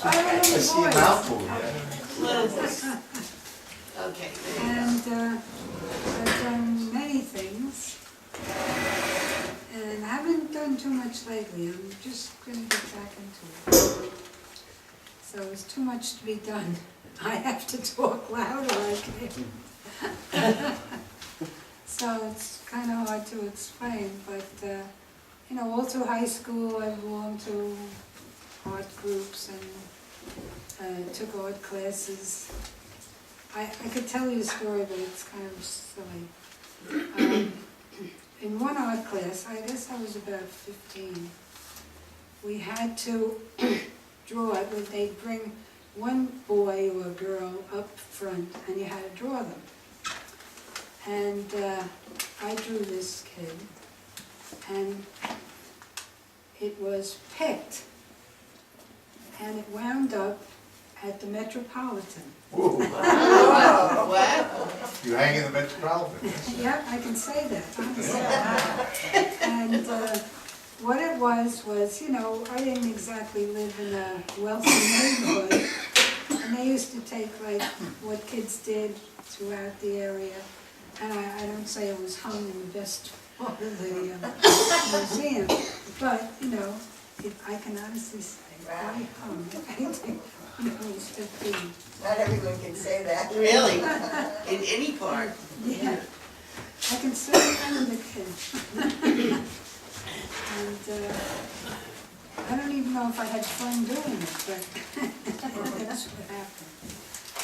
I see a mouthful, Okay. And I've done many things, and I haven't done too much lately. I'm just gonna get back into it. So it's too much to be done. I have to talk louder, I can. So it's kind of hard to explain, but, you know, all through high school I belonged to art groups and took art classes. I could tell you a story, but it's kind of silly. In one art class, I guess I was about 15, we had to draw it, where they'd bring one boy or a girl up front and you had to draw them. And I drew this kid, and it was picked, and it wound up at the Metropolitan. Whoa, Wow. you hang in the Metropolitan. Yeah, I can say that, honestly. And what it was, you know, I didn't exactly live in a wealthy neighborhood, and they used to take like what kids did throughout the area, and I don't say it was hung in the best part of the museum, but, you know, I can honestly say, I hung anything when I was 15. Not everyone can say that. Really? In any part? Yeah, I can say I'm the kid. And I don't even know if I had fun doing it, but that's what happened.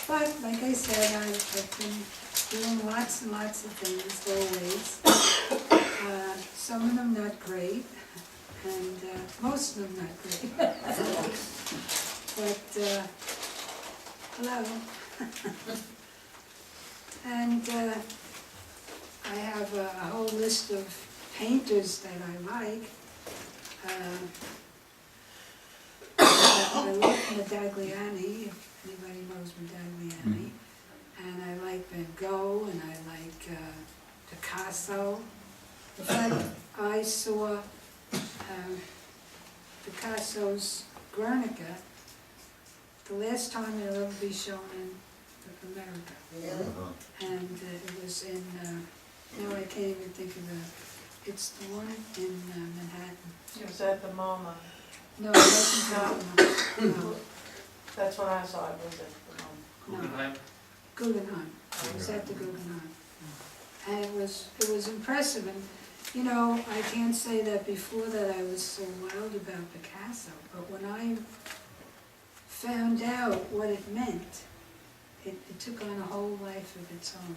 But like I said, I've been doing lots and lots of things always. Some of them not great, and most of them not great. But, hello. And I have a whole list of painters that I like. I like Modigliani, if anybody knows Modigliani. And I like Van Gogh, and I like Picasso. In fact, I saw Picasso's Guernica the last time it'll ever be shown in America. Really? And it was in, now I can't even think of it's the one in Manhattan. It was at the MoMA. No, it wasn't no. That's when I saw it, was at the MoMA. No. Guggenheim. I was at the Guggenheim. And it was impressive, and you know, I can't say that before that I was so wild about Picasso, but when I found out what it meant, it took on a whole life of its own.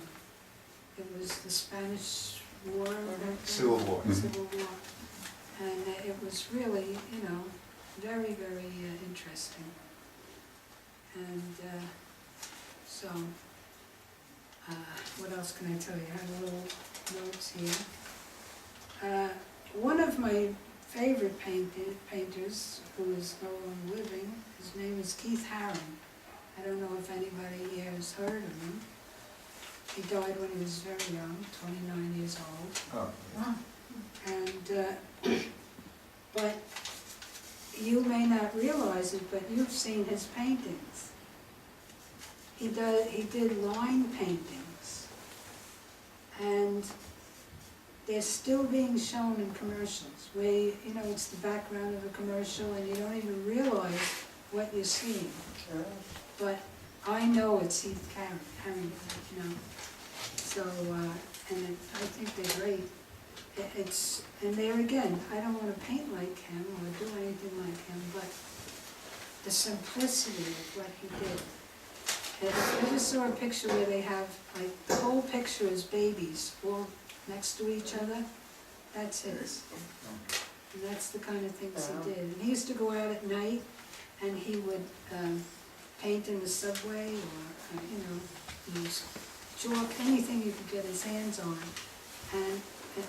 It was the Spanish War, Civil War. Civil War, and it was really, you know, very, very interesting. And so, what else can I tell you? I have little notes here. One of my favorite painters, who is no longer living, his name is Keith Haring. I don't know if anybody here has heard of him. He died when he was very young, 29 years old. Oh. And, but you may not realize it, but you've seen his paintings. He did line paintings, and they're still being shown in commercials, where, you know, it's the background of a commercial and you don't even realize what you're seeing. Sure. But I know it's Keith Haring, you know. So, and I think they're great. And there again, I don't want to paint like him or do anything like him, but the simplicity of what he did. If you ever saw a picture where they have, like, the whole picture is babies all next to each other, that's his. And that's the kind of things he did. And he used to go out at night, and he would paint in the subway, or, you know, use chalk, anything you could get his hands on. And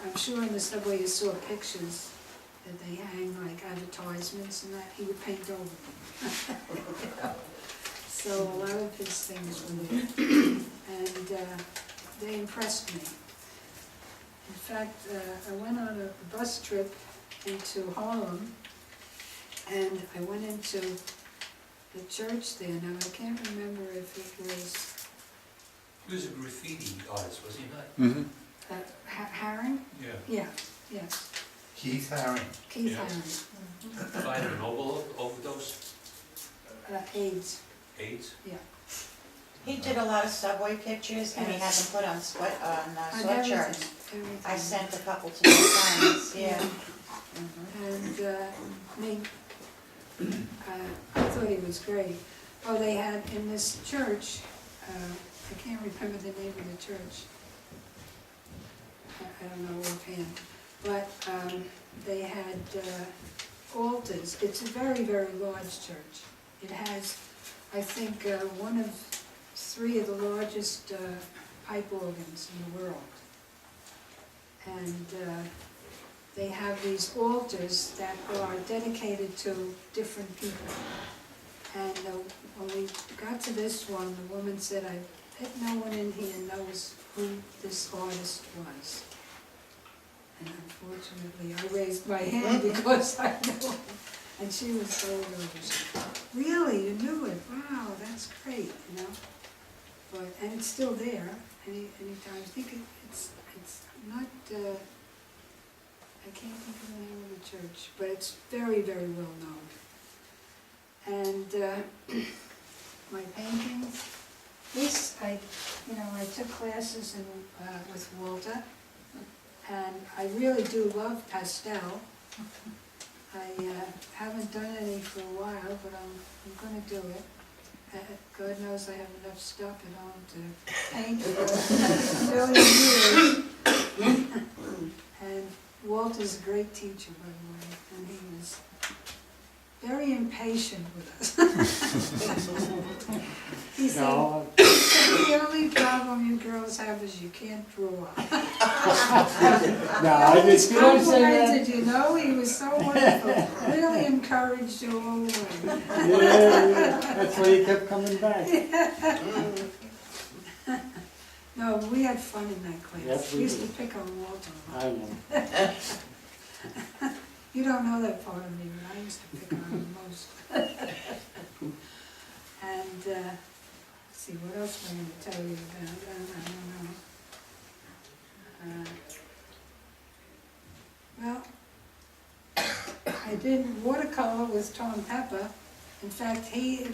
I'm sure in the subway you saw pictures that they hang, like advertisements and that, he would paint over them. So a lot of his things were there, and they impressed me. In fact, I went on a bus trip into Harlem, and I went into the church there. Now, I can't remember if it was He was a graffiti artist, was he not? Mm-hmm. Herring? Yeah. Yeah, yes, Keith Haring. Keith Yeah. Herring, Died of an overdose, AIDS, AIDS. yeah. He did a lot of subway pictures and he had them put on On sweatshirts. everything. I sent a couple to my friends, yeah. And, I thought he was great. Oh, they had in this church, I can't remember the name of the church. I don't know offhand, but, they had, altars. It's a very, very large church. It has, I think, one of three of the largest, pipe organs in the world. And, they have these altars that are dedicated to different people. And when we got to this one, the woman said, I bet no one in here knows who this artist was. And unfortunately, I raised my hand because I knew him. And she was so nervous. Really, you knew it? Wow, that's great, you know? But, and it's still there, anytime. I think it's not, I can't think of the name of the church, but it's very, very well known. And my paintings, this, I took classes with Walter, and I really do love pastel. I haven't done any for a while, but I'm gonna do it. God knows I have enough stuff at home to paint for a million years. And Walter's a great teacher, by the way, and he was very impatient with us. He said, the only problem you girls have is you can't draw. No, I just couldn't say that. Complimented, you know, he was so wonderful, really encouraged you all the way. Yeah, that's why you kept coming back. No, we had fun in that class. Yes, we We used did. to pick on Walter a lot. I know. You don't know that part of me, but I used to pick on him most. And, let's see, what else am I gonna tell you about? I don't know. Well, I did watercolor with Tom Pepper. In fact, he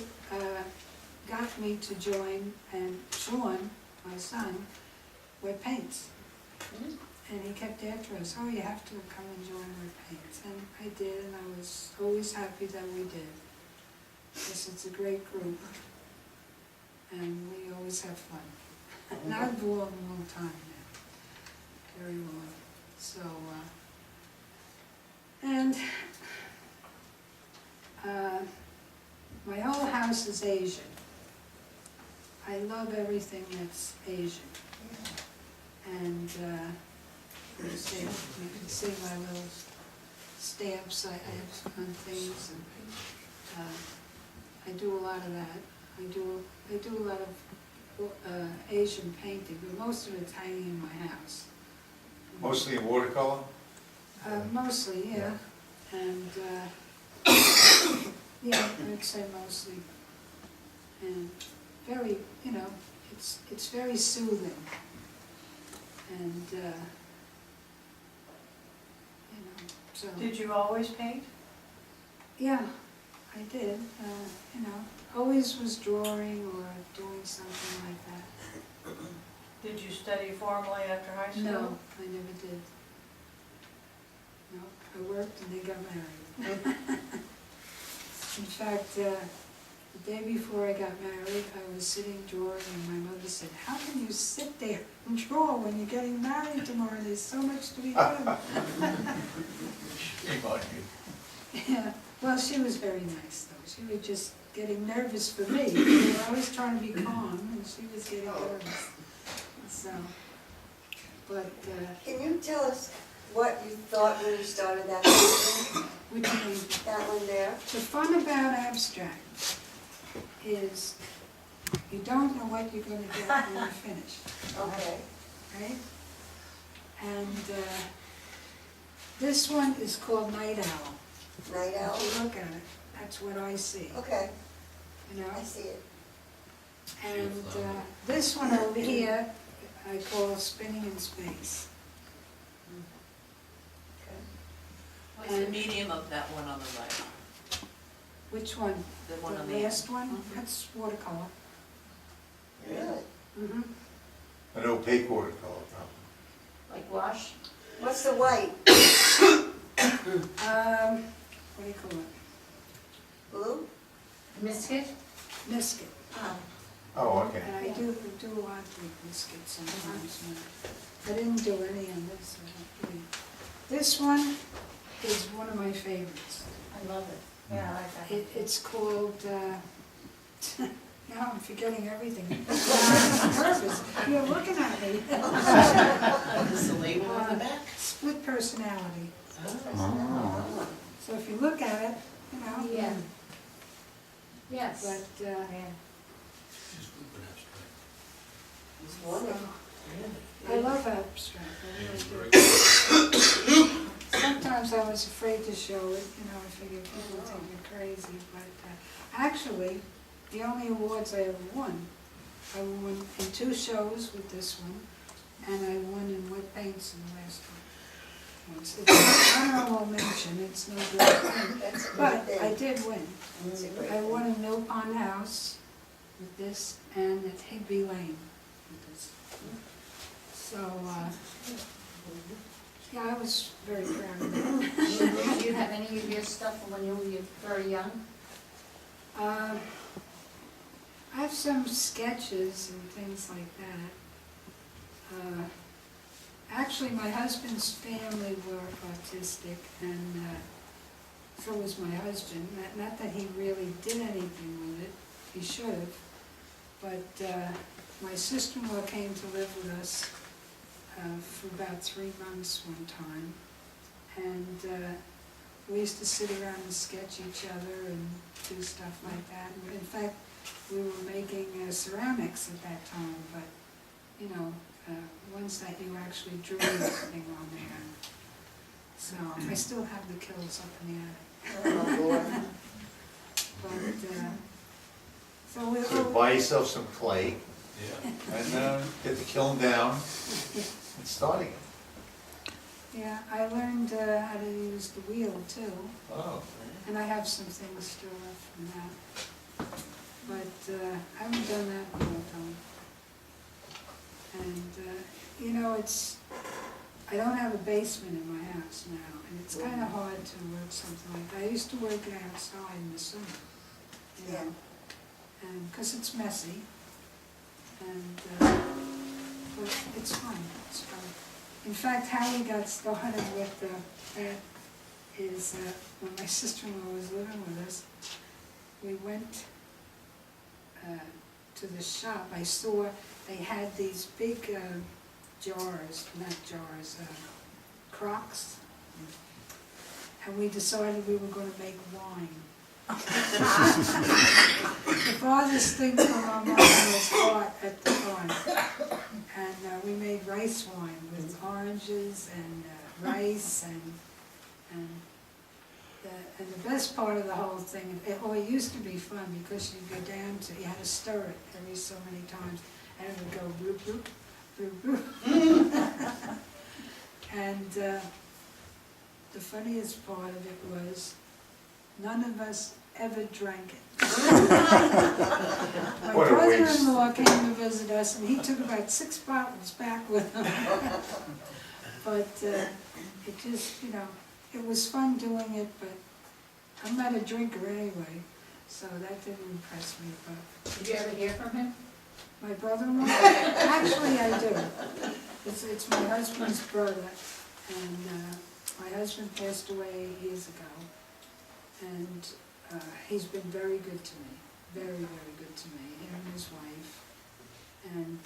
got me to join, and Joan, my son, with paints. And he kept after us, oh, you have to come and join with paints. And I did, and I was always happy that we did. Because it's a great group. And we always have fun. And I've belonged a long time now, very long. So, my whole house is Asian. I love everything that's Asian. And you can see my little stamps I have on things, and I do a lot of that. I do a lot of Asian painting, but most of it's hanging in my house. Mostly in watercolor? Mostly, yeah. And, yeah, I'd say mostly. And very, it's very soothing. And, so. Did you always paint? Yeah, I did, always was drawing or doing something like that. Did you study formally after high school? No, I never did. No, I worked and they got married. In fact, the day before I got married, I was sitting drawing and my mother said, how can you sit there and draw when you're getting married tomorrow? There's so much to be done. Shame on you. Yeah, well, she was very nice though. She was just getting nervous for me. We were always trying to be calm and she was getting nervous. So, but, Can you tell us what you thought when you started that painting? what do you mean? That one there? The fun about abstract is you don't know what you're going to get when you finish, Okay. right? And this one is called Night Owl. Night Owl? If you look at it, that's what I see. Okay. you know? I see it. And this one over here, I call Spinning in Space. What's the medium of that one on the right? Which one? The one on The the last one? Mhm. That's watercolor. Really? Mm-hmm. An opaque watercolor, probably. Like wash? What's the white? What do you call it? Blue? Biscuit? Biscuit. Oh, okay. And I do a lot with biscuits sometimes. I didn't do any on this. I don't really. This one is one of my favorites. I love it. Yeah, I like that. It's called, now I'm forgetting everything. On purpose. You're looking at me. Is the label on the back? Split personality. Oh. So if you look at it, you know. Yeah. Yes. But, Just group and abstract. It's so, wonderful. I love abstract, I Yeah, it's really very do. good. Sometimes I was afraid to show it, you know, I figured people would think me crazy, but actually, the only awards I ever won, I won in 2 shows with this one, and I won in wet paints in the last one. It's an honorable mention, it's no good, That's a good but thing. I did win. It's a great I thing. won in Mill Pond House with this, and at Higby Lane with this. So, yeah, I was very proud of that. Do you have any of your stuff when you were very young? I have some sketches and things like that. Actually, my husband's family were autistic, and so was my husband. Not that he really did anything with it, he should have. But my sister-in-law came to live with us for about 3 months one time, and we used to sit around and sketch each other and do stuff like that. And in fact, we were making ceramics at that time, but, you know, ones that you actually drew anything on there. So I still have the kills up in the attic. Oh, Lord. But, so we So buy yourself some clay Yeah. and get the kiln down and start again. yeah, I learned how to use the wheel too. Oh, And I have some things still left from that. But I haven't done that in a long time. And, you know, I don't have a basement in my house now, and it's kind of hard to work something like that. I used to work outside in the summer, you know, and, because it's messy, and, but it's fun, it's fun. In fact, how we got started with that is when my sister-in-law was living with us, we went to the shop. I saw they had these big crocks, and we decided we were going to make wine. The farthest thing from our mind was art at the time, and we made rice wine with oranges and rice and the best part of the whole thing, it used to be fun because you go down to, you had to stir it every so many times, and it would go bloop, bloop, bloop, bloop. And the funniest part of it was, none of us ever drank it. My What a waste. brother-in-law came to visit us, and he took about 6 bottles back with him. But it just, you know, it was fun doing it, but I'm not a drinker anyway, so that didn't impress me. But Did you ever hear from him? my brother-in-law, actually I do. It's my husband's brother, and my husband passed away years ago, and he's been very good to me, very, very good to me, him and his wife. And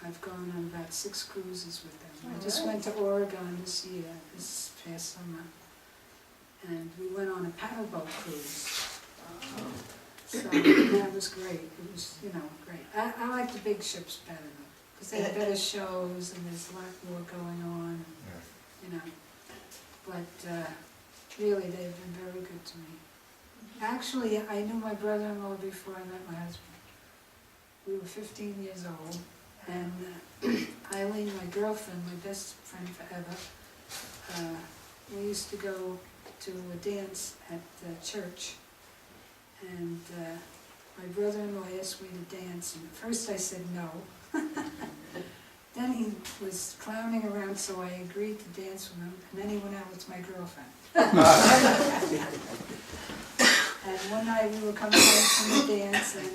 I've gone on about 6 cruises with them. I just went to Oregon this year, this past summer, and we went on a paddleboat cruise. So that was great. It was, you know, great. I like the big ships better though, because they have better shows and there's a lot more going on, yeah. you know. But really, they've been very good to me. Actually, I knew my brother-in-law before I met my husband. We were 15 years old, and Eileen, my girlfriend, my best friend forever, we used to go to a dance at the church, and my brother-in-law asked me to dance, and at first I said no. Then he was clowning around, so I agreed to dance with him, and then he went out with my girlfriend. And one night we were coming home from the dance, and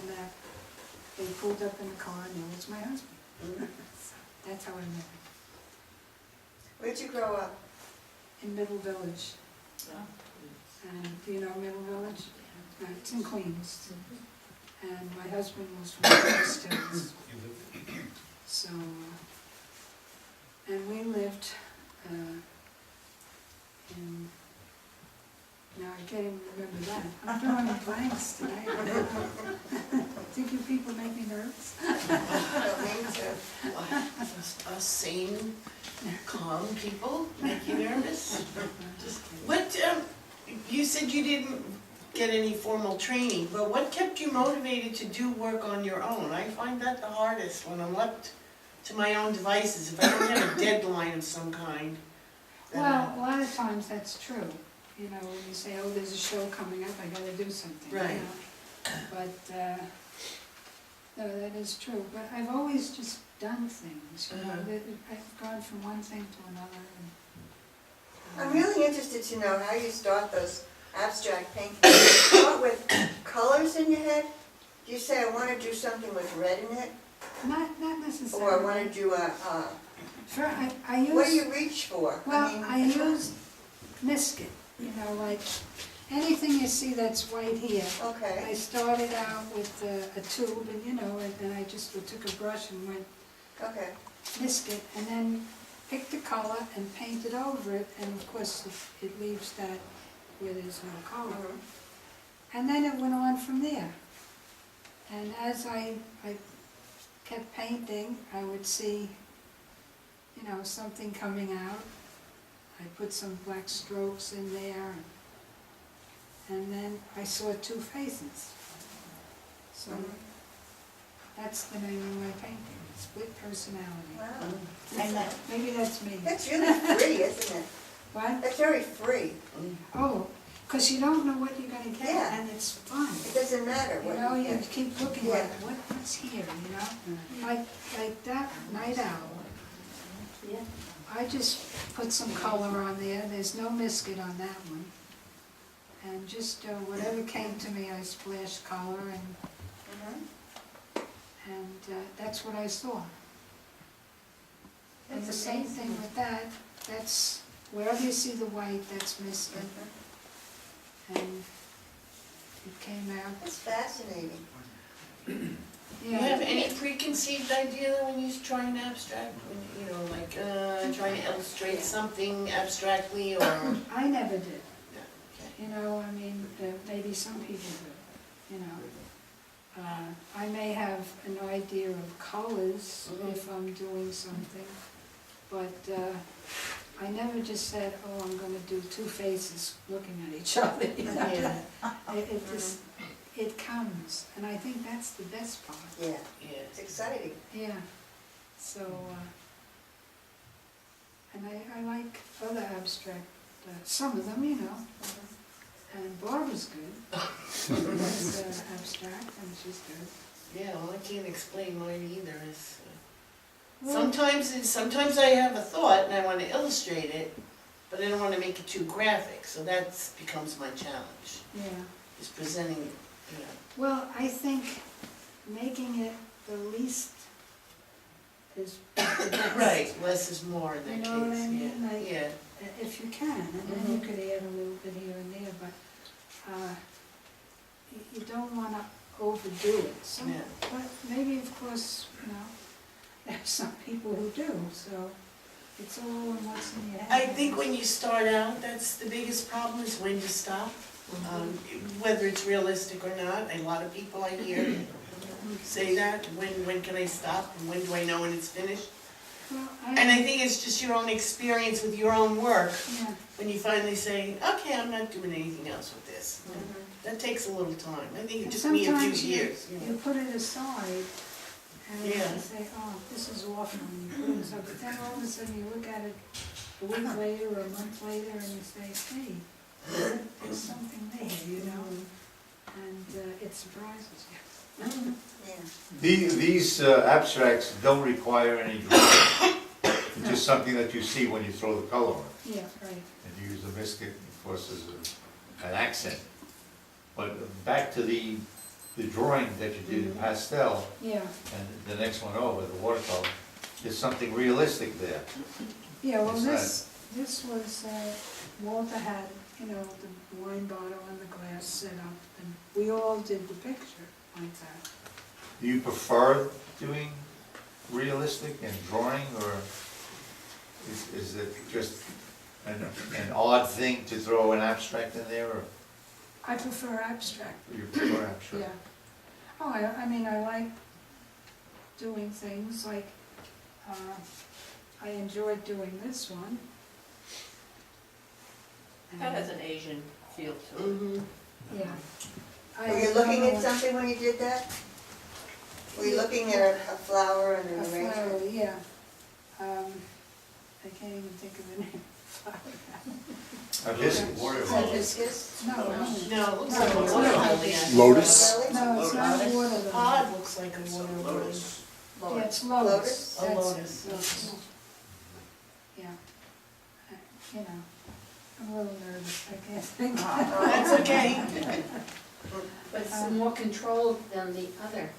they pulled up in the car, and there was my husband. So that's how I met him, Where'd you grow up? in Middle Village. And do you know Middle Village? It's in Queens. And my husband was from Pastels. So, and we lived in, now I can't even remember that. I'm drawing blanks tonight. Think you people make me nervous? Don't mean to. Us sane, calm people make you nervous? Just kidding. What, you said you didn't get any formal training, but what kept you motivated to do work on your own? I find that the hardest when I'm left to my own devices. If I don't have a deadline of some kind. then Well, a lot of times that's true. You know, when you say, oh, there's a show coming up, I gotta do something. you Right. know. But, no, that is true. But I've always just done things, you know. I've gone from one thing to another. And, I'm really interested to know how you start those abstract paintings. Do you start with colors in your head? Do you say, I want to do something with red in it? Not necessarily. Or I want to do a, I use. what do you reach for? Well, mean, I use misket, you know, like anything you see that's white here. Okay, I started out with a tube, and you know, and then I just took a brush and went okay. misket, and then picked the color and painted over it, and of course it leaves that where there's no color. Mhm. And then it went on from there. And as I kept painting, I would see, you know, something coming out. I put some black strokes in there, and then I saw two faces. So that's the name of my painting, Split Personality. Wow. And maybe that's me. That's really free, isn't it? What? That's very free. Oh, because you don't know what you're gonna get, Yeah. and it's fun. It doesn't matter You what know, you you get. keep looking Yeah. at what's here, you know? Like that night owl. I just put some color on there, there's no misket on that one. And just whatever came to me, I splashed color, Mhm. and that's what I saw. And That's the same amazing. thing with that, that's, wherever you see the white, that's misket. Mhm. And it came out, That's fascinating. Do you have any preconceived idea though when you try an abstract? When, you know, like trying to illustrate something abstractly or? I never did. Okay. You know, I mean, maybe some people do, you know. I may have an idea of colors if I'm doing something, but I never just said, oh, I'm gonna do two faces looking at each other, you know. Yeah. It just, it comes, and I think that's the best part, Yeah, Yeah. it's exciting. yeah. So, and I like other abstract, some of them, you know. And Barbara's good. She's abstract, and she's good. Yeah, well, I can't explain mine either. It's, Well, sometimes I have a thought and I want to illustrate it, but I don't want to make it too graphic. So that becomes my challenge. yeah. Is presenting it, you know. Well, I think making it the least is the best. Right, less is more in that You case. know what I mean? Yeah. Like- Yeah. If you can, and then you could add a little bit here and there, but you don't want to overdo it. So, Yeah. but maybe, of course, you know, there's some people who do, so it's all in what's in your head. I think when you start out, that's the biggest problem is when to stop. Whether it's realistic or not, a lot of people I hear say that, when can I stop and when do I know when it's finished? Well, And I think it's just your own experience with your own work, Yeah, when you finally say, okay, I'm not doing anything else with this. That takes a little time. I think it and took me a few sometimes years. you put it aside, and you Yeah. say, oh, this is awful, and you put it aside, but then all of a sudden you look at it a week later or a month later, and you say, hey, there's something there, you know? And it surprises you. Yeah. These abstracts don't require any drawing. It's just something that you see when you throw the color on. Yeah, right. And you use the biscuit, of course, as an accent. But back to the drawing that you did in pastel, Yeah, and the next one over, the watercolor, there's something realistic there. yeah, well, It's this was, Walter had, you know, the wine bottle and the glass set up, and we all did the picture like that. Do you prefer doing realistic and drawing, or is it just an odd thing to throw an abstract in there, or I prefer abstract, you prefer abstract? yeah. Oh, I mean, I like doing things like, I enjoyed doing this one. That has an Asian feel to it. Mhm. Yeah. Were you looking at something when you did that? Were you looking at a flower and an A arrangement? flower, yeah. I can't even think of the name of the flower. Hibiscus. Hibiscus? No, No, it looks No, like a it's water not. lily. Lotus? Lily? no, it's not a Lotus. water lily. Pod looks like a water lily. Lotus. Yeah, it's Lotus? lotus. A That's lotus. lotus. Yeah. You know, I'm a little nervous, I can't think. That's okay. But it's more controlled than the other.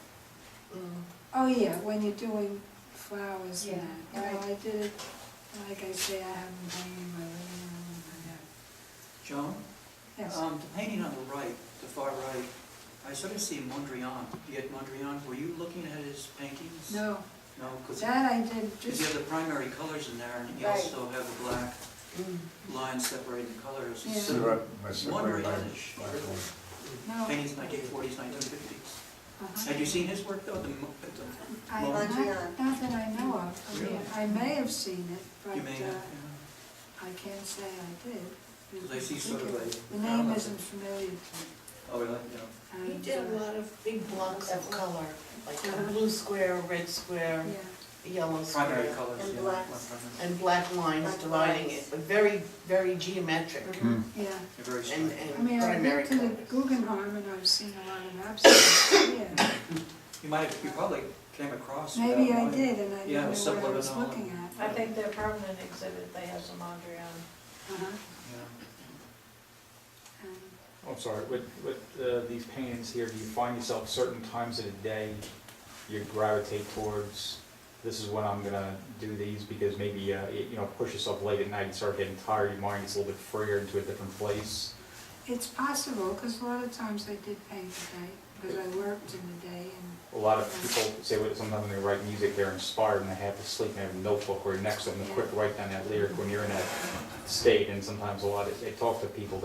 Mm. Oh, yeah, when you're doing flowers and Yeah, that. You know, right. I did it, like I say, I have them hanging in my living room, and, Joan, yes. the painting on the right, the far right, I sort of see Mondrian. Yet Mondrian, were you looking at his paintings? No, No, because that I did you just, have the primary colors in there, and you Right. also have the black Mm. line separating the colors. Yeah. So Mondrian-ish, no. paintings 1940s, 1950s. Uh-huh. Had you seen his work though? I, Mondrian. not that I know of. I mean, Really? I may have seen it, but You may have, I can't say I did. because I see sort of a... The name isn't familiar to me. Oh, really? Yeah. He And, did a lot of big blocks of color, like a Uh-huh. blue square, a red square, Yeah, a yellow Primary square, colors, And yeah. blacks. primary. and black lines Black dividing lines. it, but very, very geometric. yeah. They're very And, striking. I mean, and I've primary been to the colors. Guggenheim and I've seen a lot of abstracts, yeah. You probably came across that Maybe I one. did and I Yeah, didn't it's know what I was subliminal looking and- at. I think their permanent exhibit, they have some Mondrian. Uh-huh. Yeah. And I'm sorry, with these paintings here, do you find yourself certain times of the day you gravitate towards, this is when I'm gonna do these, because maybe, you know, push yourself late at night, you start getting tired, your mind gets a little bit freer into a different place? It's possible, because a lot of times I did paint at night, because I worked in the day and, A lot of people say that sometimes when they write music, they're inspired and they have to sleep and they have a notebook or next to them, to quick write down that lyric when you're in that state, and sometimes they talk to people,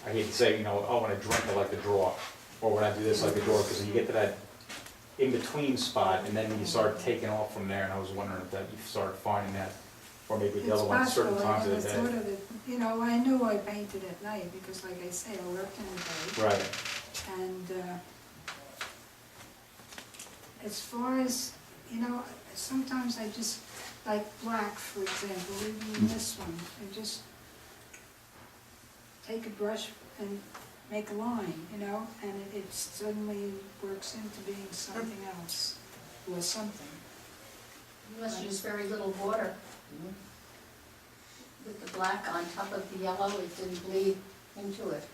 I hate to say, you know, oh, when I drink, I like to draw, or when I do this, I like to draw, because you get to that in-between spot, and then you start taking off from there, and I was wondering if that you started finding that, or maybe the it's other one, possible, certain I times never of the thought day. of it. You know, I knew I painted at night, because like I say, I worked in the day. Right, And as far as, you know, sometimes I just, like black, for example, even in this one, I just take a brush and make a line, you know, and it suddenly works into being something else, or something. You must use very little water. With the black on top of the yellow, it didn't bleed into it.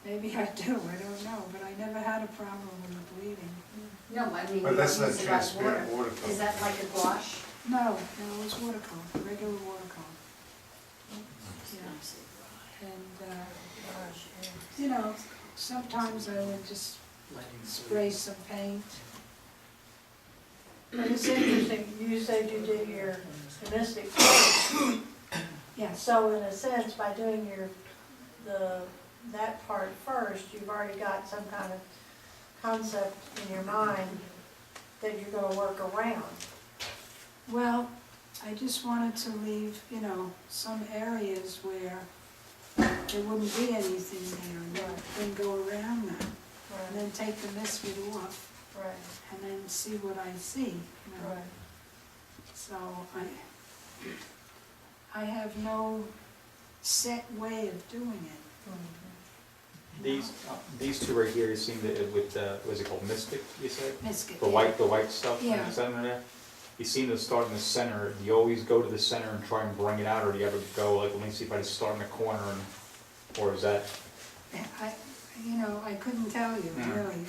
Maybe I do, I don't know, but I never had a problem with the bleeding. No, I mean, you But that's don't not use a lot of transparent water. watercolor. Is that like a gouache? No, it was watercolor, regular watercolor. Yeah. And, you know, sometimes I would just spray some paint. But it's interesting, you said you did your mystic. Yes, So in a sense, by doing that part first, you've already got some kind of concept in your mind that you're gonna work around? Well, I just wanted to leave, you know, some areas where there wouldn't be anything there, and then go around that, and then take the misfit off, Right, and then see what I see, you know. right. So I have no set way of doing it. These two right here, you seem to, with, what's it called, Mystic, you said? Biscuit. The white stuff, Yeah. is that under there? You seem to start in the center, do you always go to the center and try and bring it out, or do you ever go, like, let me see if I just start in the corner, and, or is that? You know, I couldn't tell you, really.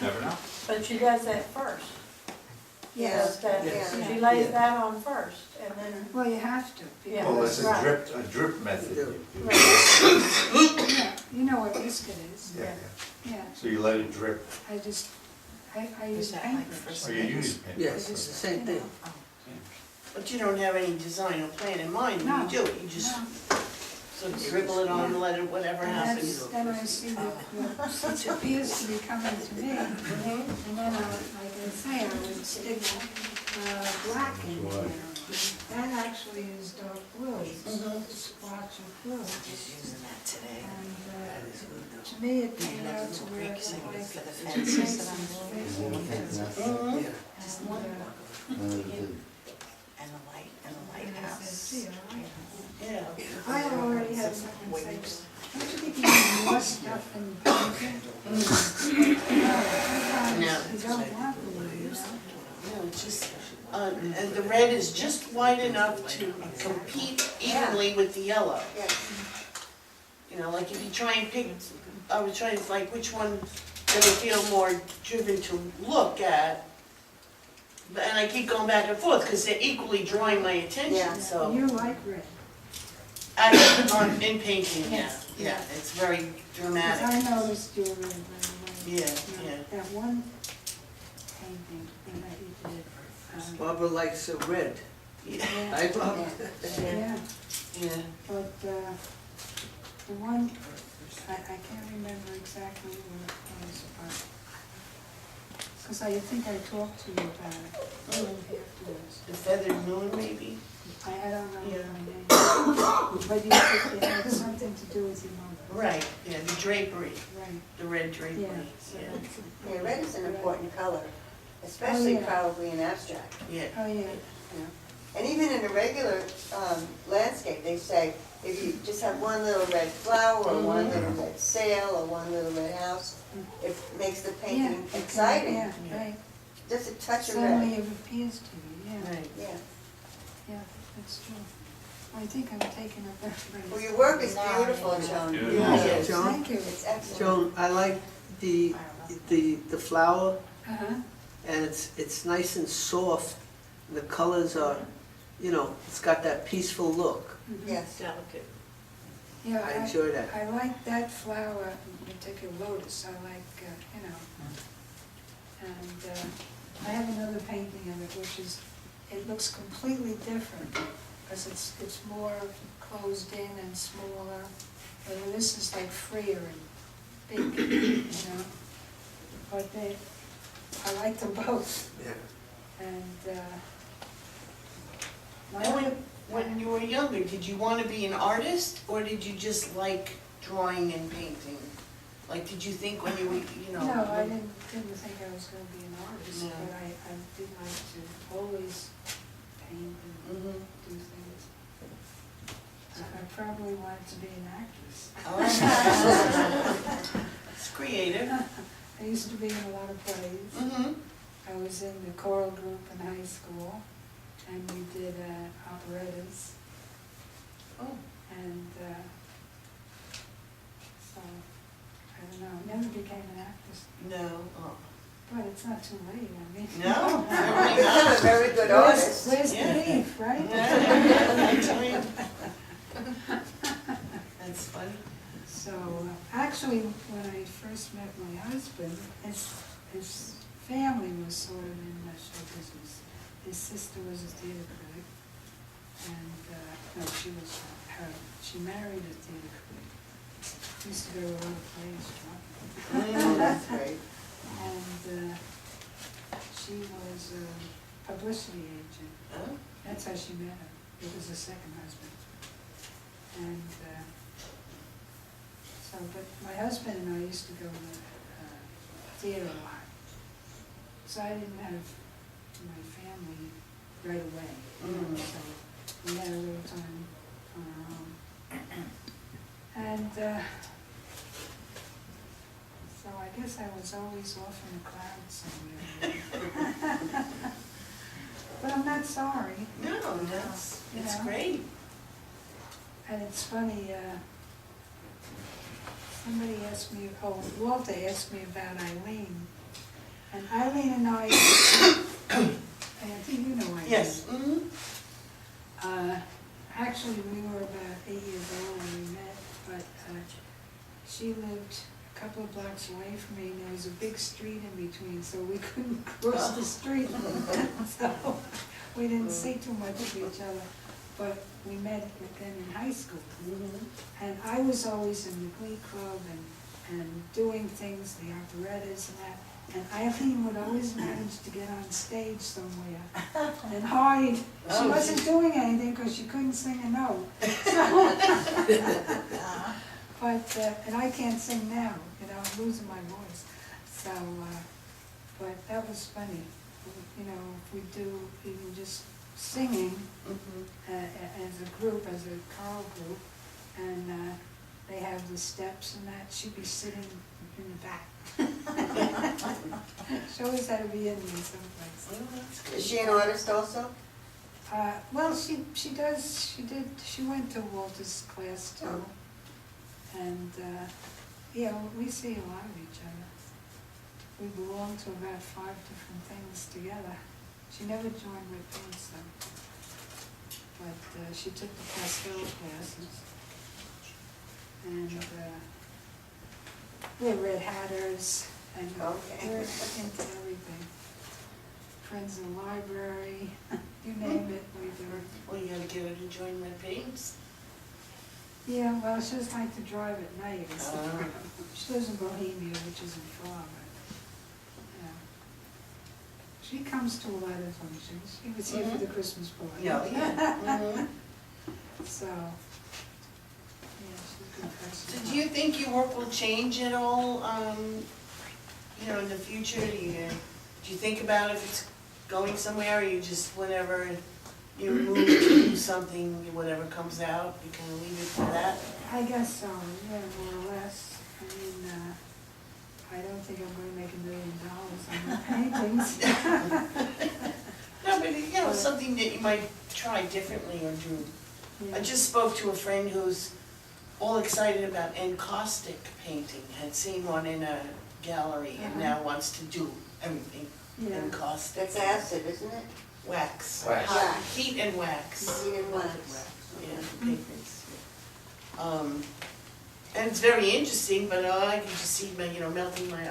Never know. But she does that first. Yes. Does that- Yeah. She lays that on first, and then, Well, you have to. Yeah. Well, because- it's a drip method. Yeah, you know what biscuit is. Yeah, Yeah, yeah. So you let it drip, I use paintbrush. or you use paint. Yes, it's the same thing. But you don't have any design or plan in mind when No. you do it, you just No. sort of dribble it on, let it, whatever And happens. then I see that it appears to be coming to me, and then like I say, I would stick black in there. That actually is dark blue, it's a splotch of blue. Just using that today. And to me, it came out to where it's like For the it's fences that I'm facing the fence. And the lighthouse. Gee, I like Yeah. it. I already have something say, don't you think you need more stuff in painting? Sometimes you don't want blue, you know? No, it's just, and the red is just wide enough to compete evenly with the yellow. Yeah. You know, like if you try and pick, I was trying to like which one that I feel more driven to look at. And I keep going back and forth because they're equally drawing my Yeah. attention, so. You like red. In painting, yeah, Yes, yeah, it's very Because dramatic. I noticed your red right away. Yeah, You know, yeah. That one painting thing that you did. Barbara likes red. Yeah, I Barbara? Yeah, yeah. but the one, I can't remember exactly what it was, but, because I think I talked to you about it afterwards. The feathered moon, maybe? I don't know Yeah. my name. But it had something to do with your mother. Right, yeah, the drapery, Right, the red drapery, yeah. So yeah, that's it. Yeah, red is an important color, especially yeah. probably in abstract, yeah. Oh, yeah. you know. And even in a regular landscape, they say, if you just have one little red flower, or one little red sail, or one little red house, it makes the Yeah, painting it can- exciting. Yeah, right. Just a touch of Suddenly red. it appears to you, yeah, Right. Yeah. yeah, that's true. I think I'm taking a better Well, break. your work is beautiful, Joan. Yeah. Joan, Thank you. It's excellent. Joan, I like the flower, Uh-huh, and it's nice and soft. The colors are, you know, it's got that peaceful look. mhm. Yes. delicate. Yeah, I enjoy that. I like that flower, in particular lotus, I like, you know. And I have another painting of it, which is, it looks completely different, because it's more closed in and smaller. And this is like freer and big, you know. But I like them both, Yeah. and my And other, when you were younger, did you want to be an artist, or did you just like drawing and painting? Like, did you think when you were, you know? no, I didn't think I was gonna be an artist, No. but I did like to always paint and Mhm. do things. I probably wanted to be an actress. Oh. It's creative. I used to be in a lot of plays. Mm-hmm. I was in the choral group in high school, and we did operettas, Oh. and so, I don't know, never became an actress, No. Oh. but it's not too late, I mean. No, certainly You're not. a very good Where's artist. the Yeah. beef, right? That's right. That's funny. So, actually, when I first met my husband, his family was sort of in the show business. His sister was a theater critic, and, no, she married a theater critic. Used to go to a lot of plays, Oh, that's great. and she was a publicity agent. Huh? That's how she met him. It was her second husband. And so, but my husband and I used to go to the theater a lot. So I didn't have my family right away, you know, so we had a little time on our own. And so I guess I was always off in the clouds somewhere. But I'm not sorry. No, that's, it's Yeah. great. And it's funny, somebody asked me, Walter asked me about Eileen. And Eileen and I think you know Eileen. Yes. Actually, we were about 8 years old when we met, but she lived a couple of blocks away from me, and there was a big street in between, so we couldn't cross the street. So we didn't see too much of each other, but we met then in high school. And I was always in the glee club and doing things, the operettas and that. And Eileen would always manage to get on stage somewhere and hide. She wasn't doing anything because she couldn't sing a note. But, and I can't sing now, you know, I'm losing my voice. So, but that was funny. You know, if we do even just singing as a group, as a choral group, and they have the steps and that, she'd be sitting in the back. She always had to be in me someplace. Is she an artist also? Well, she went to Walter's class too. Oh. And, yeah, we see a lot of each other. We belong to about 5 different things together. She never joined my parents though. But she took the pastel classes. And we're Red Hatters, and Okay. we're into everything. Friends in the library, you name it, we do. Well, you gotta get her to join my paints. Yeah, well, she doesn't like to drive at night. She lives in Bohemia, which isn't far, but, yeah. She comes to a lot of functions. She was here for the Christmas party. Yeah. So, yeah, she's a good person. So do you think your work will change at all, you know, in the future? Do you think about if it's going somewhere, or you just whenever you move to do something, whatever comes out, you kind of leave it for that? I guess so, yeah, more or less. I mean, I don't think I'm gonna make $1 million on my paintings. No, but you know, something that you might try differently or do. Yeah. I just spoke to a friend who's all excited about encaustic painting, had seen one in a gallery and now wants to do everything Yeah. encaustic. That's acid, isn't it? Wax. Wax. Hot heat and wax. Heat and wax. Yeah, pigments. And it's very interesting, but I can just see my, you know, melting my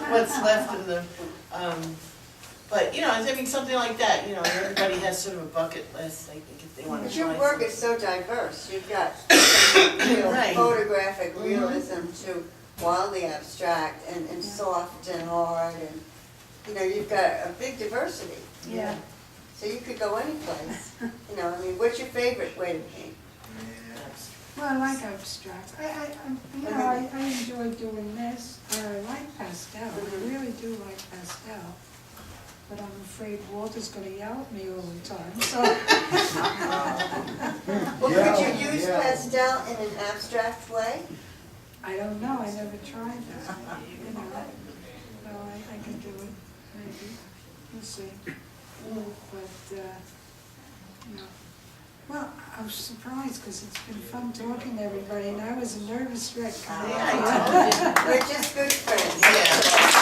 what's left in the, but, you know, I mean, something like that, you know, everybody has sort of a bucket list, I think, if they want to But try your work something. is so diverse. You've got real Right. photographic realism to wildly abstract and soft and hard, and, you know, you've got a big diversity. Yeah. So you could go any place. You know, I mean, what's your favorite way to paint? Well, I like abstract. You know, I enjoy doing this. I like pastel. I really do like pastel. But I'm afraid Walter's gonna yell at me all the time, so. Well, could you use pastel in an abstract way? I don't know, I never tried that, you know. So I can do it, maybe. We'll see. But, you know. Well, I was surprised because it's been fun talking to everybody, and I was a nervous wreck coming Yeah, out. I told you. We're just good friends. Yeah.